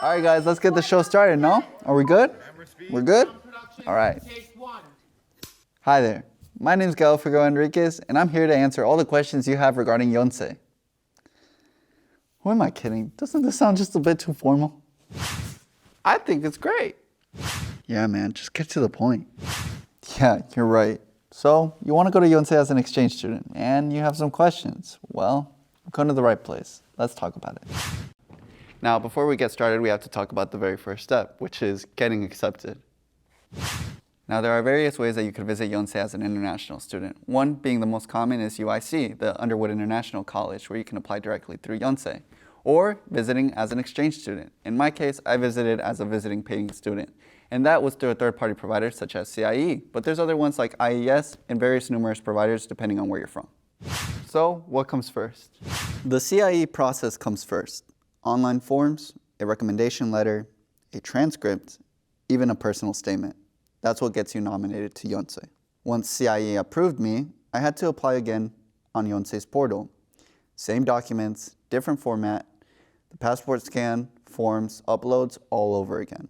All right, guys, let's get the show started, no? Are we good? We're good? All right. Hi there. My name is Gael Figueroa-Enriquez, and I'm here to answer all the questions you have regarding Yonsei. Who am I kidding? Doesn't this sound just a bit too formal? I think it's great. Yeah, man, just get to the point. Yeah, you're right. So, you want to go to Yonsei as an exchange student, and you have some questions. Well, I'm going to the right place. Let's talk about it. Now, before we get started, we have to talk about the very first step, which is getting accepted. Now, there are various ways that you could visit Yonsei as an international student. One being the most common is UIC, the Underwood International College, where you can apply directly through Yonsei, or visiting as an exchange student. In my case, I visited as a visiting paying student, and that was through a third-party provider such as CIE, but there's other ones like IES and various numerous providers depending on where you're from. So, what comes first? The CIE process comes first. Online forms, a recommendation letter, a transcript, even a personal statement. That's what gets you nominated to Yonsei. Once CIE approved me, I had to apply again on Yonsei's portal. Same documents, different format, the passport scan, forms, uploads, all over again.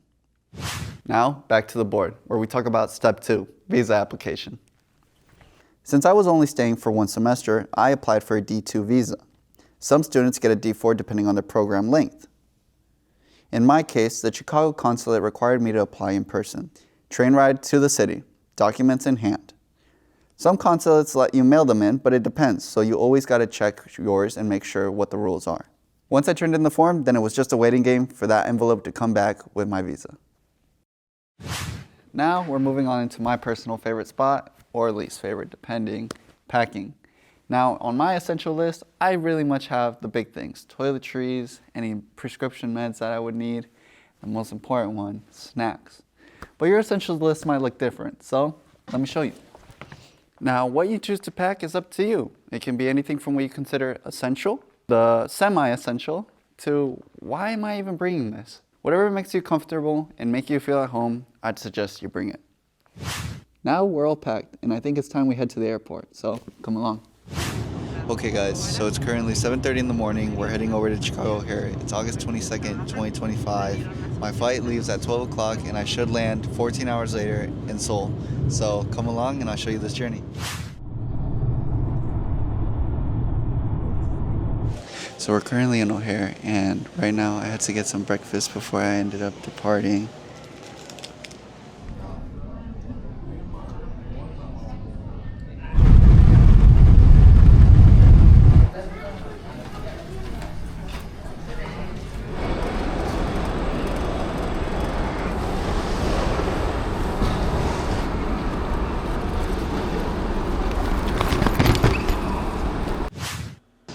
Now, back to the board, where we talk about step 2, visa application. Since I was only staying for one semester, I applied for a D2 visa. Some students get a D4 depending on their program length. In my case, the Chicago consulate required me to apply in person. Train ride to the city, documents in hand. Some consulates let you mail them in, but it depends, so you always got to check yours and make sure what the rules are. Once I turned in the form, then it was just a waiting game for that envelope to come back with my visa. Now we're moving on into my personal favorite spot, or least favorite depending, packing. Now, on my essential list, I really much have the big things: toiletries, any prescription meds that I would need, the most important one, snacks. But your essentials list might look different, so let me show you. Now, what you choose to pack is up to you. It can be anything from what you consider essential, the semi-essential, to why am I even bringing this? Whatever makes you comfortable and make you feel at home, I'd suggest you bring it. Now we're all packed, and I think it's time we head to the airport, so come along. Okay guys, so it's currently 7:30 in the morning. We're heading over to Chicago here. It's August 22nd, 2025. My flight leaves at 12 o'clock and I should land 14 hours later in Seoul. So come along and I'll show you this journey. So we're currently in O'Hare, and right now I had to get some breakfast before I ended up departing.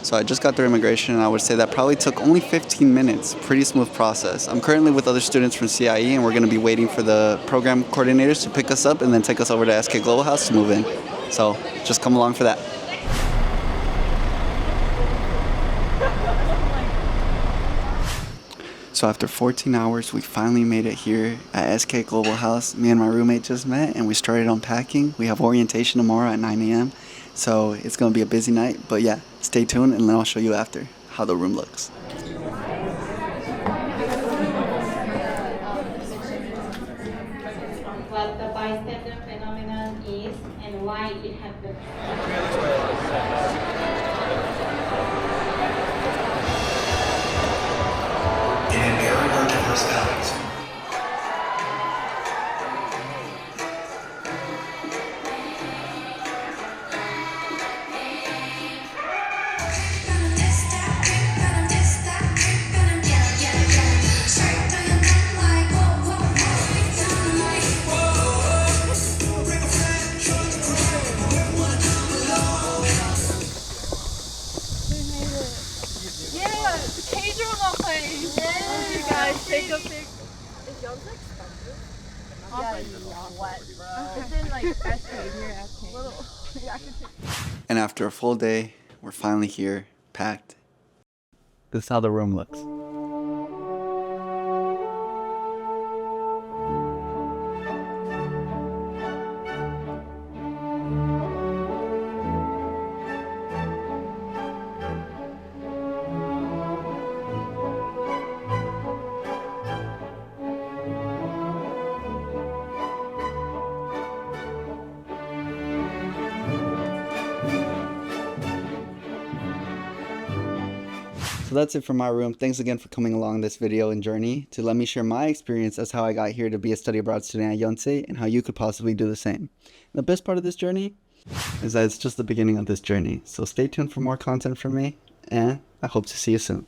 So I just got through immigration, and I would say that probably took only 15 minutes. Pretty smooth process. I'm currently with other students from CIE, and we're going to be waiting for the program coordinators to pick us up and then take us over to SK Global House to move in. So just come along for that. So after 14 hours, we finally made it here at SK Global House. Me and my roommate just met, and we started unpacking. We have orientation tomorrow at 9 a.m. So it's going to be a busy night, but yeah, stay tuned and then I'll show you after how the room looks. What the bystander phenomenon is and why it happens. In an era of diverse values, Take a pic. Is Yonsei expensive? Yeah, what? It's in like SK, near SK. Little. Yeah, I can take. And after a full day, we're finally here, packed. This is how the room looks. So that's it for my room. Thanks again for coming along this video and journey to let me share my experience as how I got here to be a study abroad student at Yonsei and how you could possibly do the same. The best part of this journey is that it's just the beginning of this journey. So stay tuned for more content from me, and I hope to see you soon.